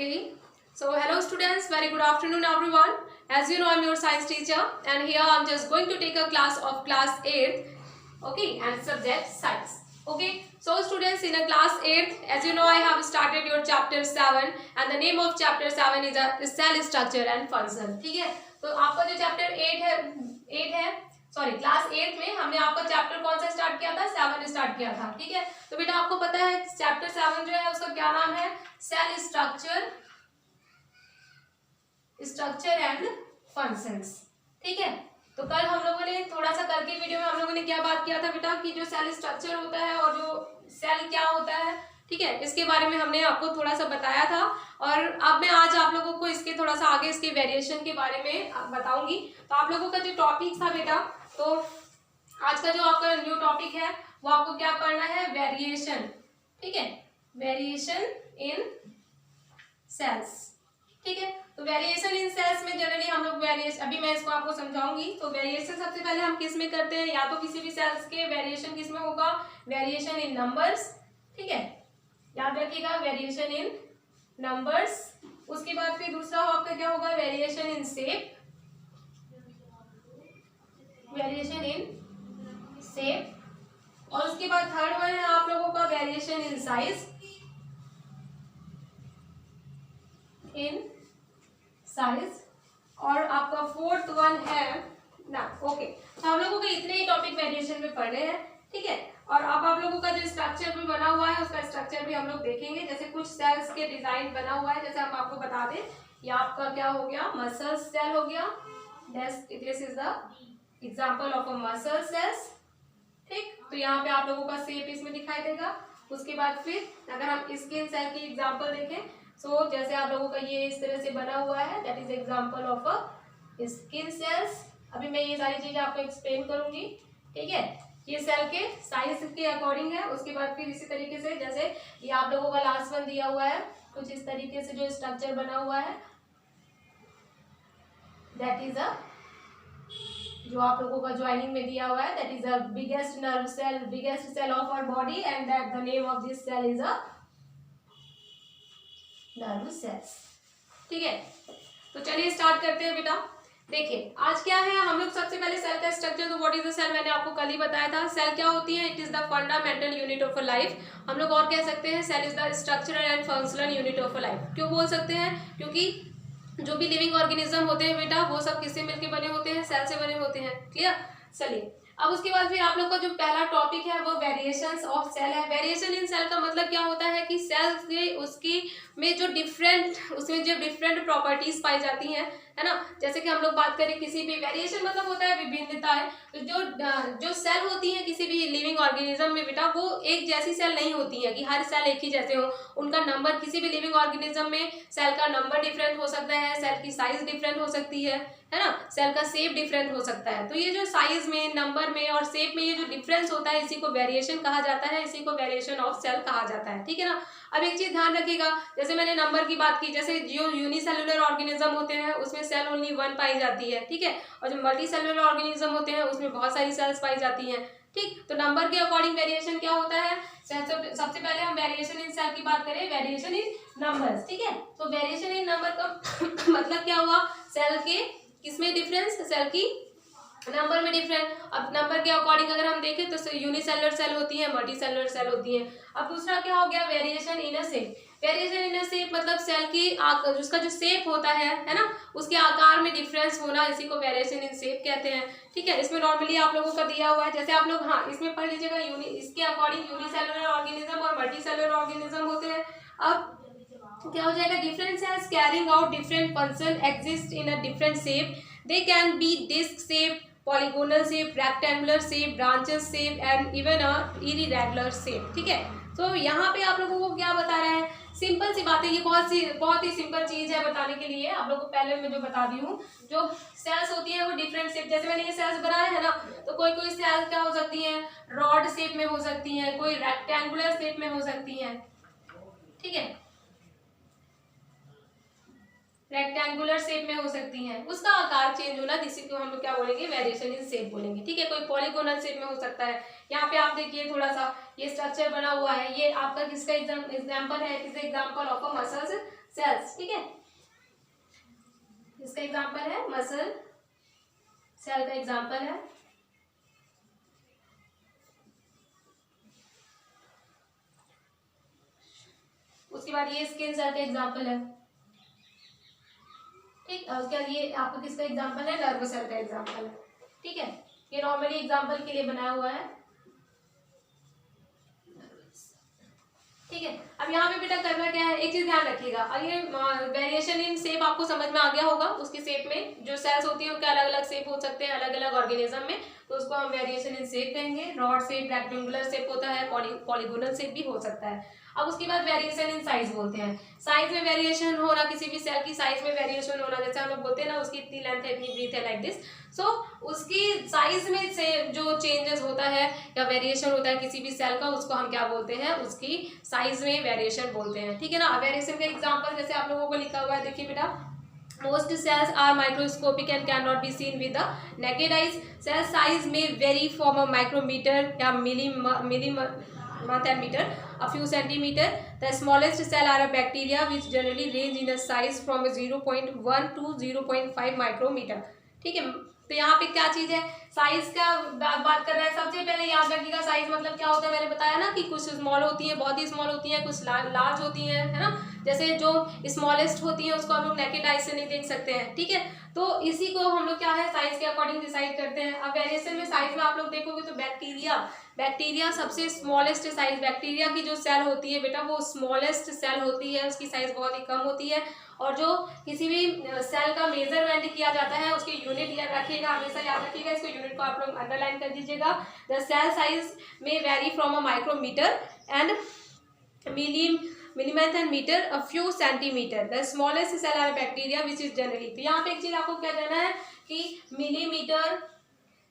Okay. So hello students, very good afternoon everyone. As you know, I'm your science teacher and here I'm just going to take a class of class 8th. Okay, and subject science. Okay. So students, in a class 8th, as you know, I have started your chapter 7 and the name of chapter 7 is a cell structure and function. ठीक है. तो आपका जो chapter 8 है sorry class 8 में हमने आपका chapter कौन सा स्टार्ट किया था? 7 स्टार्ट किया था. ठीक है. तो बेटा आपको पता है चैप्टर 7 जो है उसका क्या नाम है? Cell structure and functions. ठीक है. तो कल हम लोगों ने थोड़ा सा कल की वीडियो में हम लोगों ने क्या बात किया था बेटा कि जो सेल स्ट्रक्चर होता है और जो सेल क्या होता है, ठीक है, इसके बारे में हमने आपको थोड़ा सा बताया था. और अब मैं आज आप लोगों को इसके थोड़ा सा आगे इसके वेरिएशन के बारे में बताऊंगी. तो आप लोगों का जो टॉपिक था बेटा, तो आज का जो आपका न्यू टॉपिक है वो आपको क्या पढ़ना है? वेरिएशन. ठीक है, वेरिएशन इन सेल्स. ठीक है. तो वेरिएशन इन सेल्स में जनरली हम लोग वेरिएशन, अभी मैं इसको आपको समझाऊंगी. तो वेरिएशन सबसे पहले हम किस में करते हैं? या तो किसी भी सेल्स के वेरिएशन किस में होगा? Variation in numbers. ठीक है, याद रखिएगा, वेरिएशन इन नंबर्स. उसके बाद फिर दूसरा आपका क्या होगा? Variation in shape. Variation in shape. और उसके बाद थर्ड वन है आप लोगों का variation in size. In size. और आपका फोर्थ वन है ना. ओके, तो हम लोगों को इतने ही टॉपिक वेरिएशन में पढ़ने हैं. ठीक है. और अब आप लोगों का जो स्ट्रक्चर भी बना हुआ है उसका स्ट्रक्चर भी हम लोग देखेंगे. जैसे कुछ सेल्स के डिजाइन बना हुआ है, जैसे हम आपको बता दें, ये आपका क्या हो गया? मसल सेल हो गया. This is the example of a muscle cells. ठीक. तो यहाँ पे आप लोगों का शेप इसमें दिखाई देगा. उसके बाद फिर अगर हम स्किन सेल की एग्जांपल देखें, सो जैसे आप लोगों का ये इस तरह से बना हुआ है, that is example of a skin cells. अभी मैं ये सारी चीजें आपको एक्सप्लेन करूंगी. ठीक है. ये सेल के साइज के अकॉर्डिंग है. उसके बाद फिर इसी तरीके से जैसे ये आप लोगों का लास्ट वन दिया हुआ है, कुछ इस तरीके से जो स्ट्रक्चर बना हुआ है, दैट इज अ, जो आप लोगों का ज्वाइनिंग में दिया हुआ है, that is a biggest nerve cell, biggest cell of our body and that the name of this cell is a nerve cells. ठीक है. तो चलिए स्टार्ट करते हैं बेटा. देखिए आज क्या है, हम लोग सबसे पहले सेल का स्ट्रक्चर. तो व्हाट इज द सेल? मैंने आपको कल ही बताया था. सेल क्या होती है? It is the fundamental unit of a life. हम लोग और कह सकते हैं cell is the structural and functional unit of a life. क्यों बोल सकते हैं? क्योंकि जो भी लिविंग ऑर्गेनिज्म होते हैं बेटा, वो सब किससे मिलकर बने होते हैं? सेल से बने होते हैं. क्लियर. चलिए अब उसके बाद फिर आप लोग का जो पहला टॉपिक है वो वेरिएशंस ऑफ सेल है. वेरिएशन इन सेल का मतलब क्या होता है कि सेल से उसकी में जो डिफरेंट, उसमें जो डिफरेंट प्रॉपर्टीज पाई जाती हैं, है ना. जैसे कि हम लोग बात करें किसी भी, वेरिएशन मतलब होता है विभिन्नता है. तो जो सेल होती है किसी भी लिविंग ऑर्गेनिज्म में बेटा, वो एक जैसी सेल नहीं होती है कि हर सेल एक ही जैसे हो. उनका नंबर, किसी भी लिविंग ऑर्गेनिज्म में सेल का नंबर डिफरेंट हो सकता है, सेल की साइज डिफरेंट हो सकती है ना. सेल का शेप डिफरेंट हो सकता है. तो ये जो साइज में, नंबर में और शेप में ये जो डिफरेंस होता है, इसी को वेरिएशन कहा जाता है, इसी को वेरिएशन ऑफ सेल कहा जाता है. ठीक है ना. अब एक चीज ध्यान रखिएगा, जैसे मैंने नंबर की बात की, जैसे जो यूनिसेलुलर ऑर्गेनिज्म होते हैं उसमें सेल ओनली वन पाई जाती है. ठीक है. और जो मल्टी सेलुलर ऑर्गेनिज्म होते हैं उसमें बहुत सारी सेल्स पाई जाती हैं. ठीक. तो नंबर के अकॉर्डिंग वेरिएशन क्या होता है? सबसे पहले हम वेरिएशन इन सेल की बात करें, वेरिएशन इन नंबर्स. ठीक है. तो वेरिएशन इन नंबर का मतलब क्या हुआ? सेल के किसमें डिफरेंस? सेल की नंबर में डिफरेंट. अब नंबर के अकॉर्डिंग अगर हम देखें तो यूनिसेलुलर सेल होती है, मल्टी सेलुलर सेल होती है. अब दूसरा क्या हो गया? Variation in a shape. Variation in a shape मतलब सेल की उसका जो शेप होता है ना, उसके आकार में डिफरेंस होना, इसी को वेरिएशन इन शेप कहते हैं. ठीक है. इसमें नॉर्मली आप लोगों का दिया हुआ है, जैसे आप लोग, हाँ, इसमें पढ़ लीजिएगा, इसके अकॉर्डिंग यूनिसेलुलर ऑर्गेनिज्म और मल्टी सेलुलर ऑर्गेनिज्म होते हैं. अब क्या हो जाएगा? Different cells carrying out different function exist in a different shape. They can be disc shape, polygonal shape, rectangular shape, branches shape and even a irregular shape. ठीक है. तो यहाँ पे आप लोगों को क्या बता रहा है? सिंपल सी बात है, ये बहुत ही सिंपल चीज है बताने के लिए. आप लोगों को पहले मैं जो बता दी हूँ, जो सेल्स होती है वो डिफरेंट शेप, जैसे मैंने ये सेल्स बनाए है ना, तो कोई कोई सेल्स क्या हो सकती है? रॉड शेप में हो सकती है, कोई रेक्टेंगुलर शेप में हो सकती है. ठीक है. रेक्टेंगुलर शेप में हो सकती हैं, उसका आकार चेंज होना, जिसी को हम लोग क्या बोलेंगे? वेरिएशन इन शेप बोलेंगे. ठीक है. कोई पॉलीगोनल शेप में हो सकता है. यहाँ पे आप देखिए थोड़ा सा ये स्ट्रक्चर बना हुआ है, ये आपका किसका एग्जाम्पल है? It is example of a muscles cells, ठीक है। इसका एग्जांपल है मसल सेल का एग्जांपल है। उसके बाद ये स्किन सेल का एग्जांपल है, ठीक। उसके बाद ये आपका किसका एग्जांपल है, नर्व सेल का एग्जांपल है, ठीक है। ये नॉर्मली एग्जांपल के लिए बनाया हुआ है, ठीक है। अब यहाँ पे बेटा करना क्या है, एक चीज ध्यान रखिएगा। और ये वेरिएशन इन शेप आपको समझ में आ गया होगा। उसके शेप में जो सेल्स होती है उनके अलग अलग शेप हो सकते हैं अलग अलग ऑर्गेनिज्म में, तो उसको हम वेरिएशन इन शेप कहेंगे। रॉड शेप, रेक्टेंगुलर शेप होता है, पॉलीगोनल शेप भी हो सकता है। अब उसके बाद वेरिएशन इन साइज बोलते हैं। साइज में वेरिएशन होना, किसी भी सेल की साइज में वेरिएशन होना, जैसे हम लोग बोलते हैं ना उसकी इतनी लेंथ है, इतनी ब्रीथ है, लाइक दिस। सो उसकी साइज में से जो चेंजेस होता है या वेरिएशन होता है किसी भी सेल का, उसको हम क्या बोलते हैं, उसकी साइज में वेरिएशन बोलते हैं, ठीक है ना। वेरिएशन का एग्जांपल जैसे आप लोगों को लिखा हुआ है, देखिए बेटा, most cells are microscopic and cannot be seen with the naked eyes. Cell size may vary from a micrometer या millimeter a few centimeter. The smallest cell are a bacteria which generally range in the size from 0.1 to 0.5 micrometer, ठीक है। तो यहाँ पे क्या चीज है, size का बात कर रहे हैं। सबसे पहले याद रखिएगा साइज मतलब क्या होता है, मैंने बताया ना कि कुछ स्मॉल होती है, बहुत ही स्मॉल होती है, कुछ लार्ज होती है, है ना। जैसे जो स्मॉलेस्ट होती है उसको हम लोग नेकेड आइज से नहीं देख सकते हैं, ठीक है। तो इसी को हम लोग क्या है, साइज के अकॉर्डिंग डिसाइड करते हैं। अब वेरिएशन में साइज में आप लोग देखोगे तो बैक्टीरिया सबसे स्मॉलेस्ट साइज, बैक्टीरिया की जो सेल होती है बेटा वो स्मॉलेस्ट सेल होती है, उसकी साइज बहुत ही कम होती है। और जो किसी भी सेल का मेजरमेंट किया जाता है उसके यूनिट याद रखिएगा, हमेशा याद रखिएगा, इसको यूनिट को आप लोग अंडरलाइन कर दीजिएगा। द सेल साइज में vary from a micrometre and millimeter and meter a few centimeter. The smallest cell are bacteria which is generally, तो यहाँ पे एक चीज आपको क्या कहना है कि मिलीमीटर,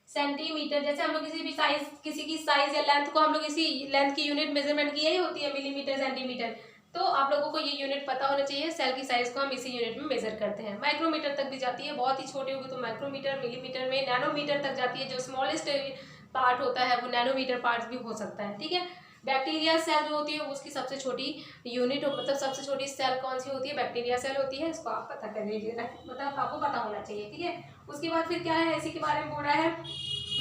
सेंटीमीटर, जैसे हम लोग किसी भी साइज, किसी की साइज या लेंथ को हम लोग इसी लेंथ की यूनिट मेजरमेंट की यही होती है, मिलीमीटर, सेंटीमीटर। तो आप लोगों को ये यूनिट पता होना चाहिए, सेल की साइज को हम इसी यूनिट में मेजर करते हैं। माइक्रोमीटर तक भी जाती है, बहुत ही छोटी होगी तो माइक्रोमीटर, मिलीमीटर में नैनोमीटर तक जाती है, जो स्मॉलेस्ट पार्ट होता है वो नैनोमीटर पार्ट भी हो सकता है, ठीक है। बैक्टीरिया सेल जो होती है उसकी सबसे छोटी यूनिट, मतलब सबसे छोटी सेल कौन सी होती है, बैक्टीरिया सेल होती है, इसको आप पता कर लीजिएगा, मतलब आपको पता होना चाहिए, ठीक है। उसके बाद फिर क्या है, इसी के बारे में बोल रहा है,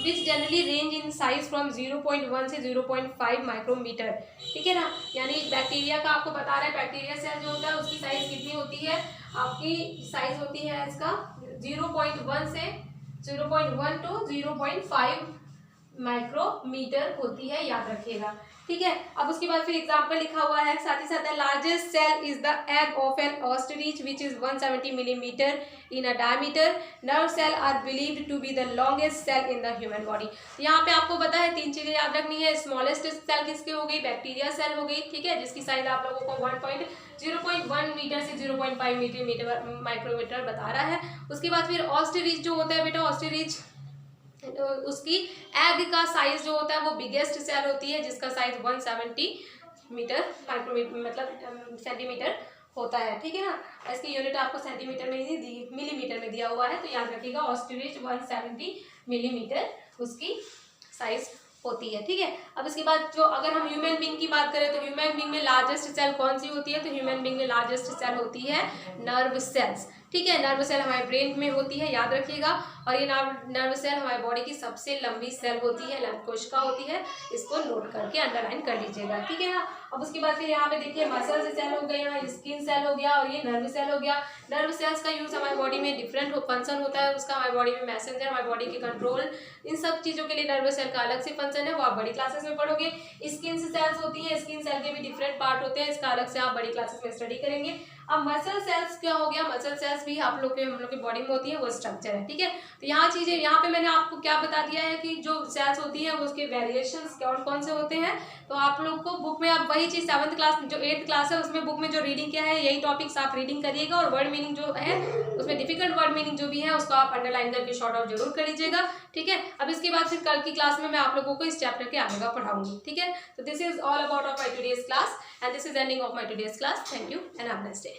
which generally range in size from 0.1 से 0.5 माइक्रोमीटर, ठीक है ना। यानी बैक्टीरिया का आपको बता रहा है, बैक्टीरिया सेल जो होता है उसकी साइज कितनी होती है, आपकी साइज होती है इसका 0.1 से 0.1 टू 0.5 माइक्रोमीटर होती है, याद रखिएगा, ठीक है। अब उसके बाद फिर एग्जांपल लिखा हुआ है, साथ ही साथ largest cell is the egg of an ostrich which is 170 millimetre in a diameter. Nerve cell are believed to be the longest cell in the human body. तो यहाँ पे आपको पता है तीन चीजें याद रखनी है। स्मॉलेस्ट सेल किसकी हो गई, बैक्टीरिया सेल हो गई, ठीक है, जिसकी साइज आप लोगों को 0.1 मीटर से 0.5 मीटर माइक्रोमीटर बता रहा है। उसके बाद फिर ऑस्ट्रिच जो होता है बेटा, ऑस्ट्रिच उसकी एग का साइज जो होता है वो बिगेस्ट सेल होती है, जिसका साइज 170 मीटर माइक्रोमीटर मतलब सेंटीमीटर होता है, ठीक है ना। इसकी यूनिट आपको सेंटीमीटर में ही मिलीमीटर में दिया हुआ है, तो याद रखिएगा ऑस्ट्रिच 170 मिलीमीटर उसकी साइज होती है, ठीक है। अब इसके बाद जो अगर हम ह्यूमन बीइंग की बात करें तो ह्यूमन बीइंग में लार्जेस्ट सेल कौन सी होती है, तो ह्यूमन बीइंग में लार्जेस्ट सेल होती है नर्व सेल्स, ठीक है। नर्व सेल हमारे ब्रेन में होती है, याद रखिएगा। और ये नर्व सेल हमारे बॉडी की सबसे लंबी सेल होती है, लंब कोशिका होती है, इसको नोट करके अंडरलाइन कर लीजिएगा, ठीक है ना। अब उसके बाद फिर यहाँ पे देखिए मसल सेल हो गया, स्किन सेल हो गया और ये नर्व सेल हो गया। नर्व सेल्स का यूज हमारी बॉडी में डिफरेंट फंक्शन होता है उसका, हमारी बॉडी में मैसेंजर, हमारी बॉडी के कंट्रोल, इन सब चीजों के लिए नर्व सेल का अलग से फंक्शन है, वो आप बड़ी क्लासेस में पढ़ोगे। स्किन सेल्स होती है, स्किन सेल के भी डिफरेंट पार्ट होते हैं, इसका अलग से आप बड़ी क्लासेस में स्टडी करेंगे। अब मसल सेल्स क्या हो गया, मसल सेल्स भी आप लोग के हम लोग की बॉडी में होती है, वो स्ट्रक्चर है, ठीक है। तो यहाँ चीजें, यहाँ पे मैंने आपको क्या बता दिया है कि जो सेल्स होती है वो उसके वेरिएशंस कौन कौन से होते हैं। तो आप लोग को बुक में आप वही चीज 7th क्लास जो 8th क्लास है उसमें बुक में जो रीडिंग किया है यही टॉपिक्स आप रीडिंग करिएगा, और वर्ड मीनिंग जो है उसमें डिफिकल्ट वर्ड मीनिंग जो भी है उसको आप अंडरलाइन करके शॉर्ट आउट जरूर कर लीजिएगा, ठीक है। अब इसके बाद फिर कल की क्लास में मैं आप लोगों को इस चैप्टर के आगे का पढ़ाऊंगी, ठीक है। तो this is all about of my today's class and this is ending of my today's class. Thank you and have a nice day.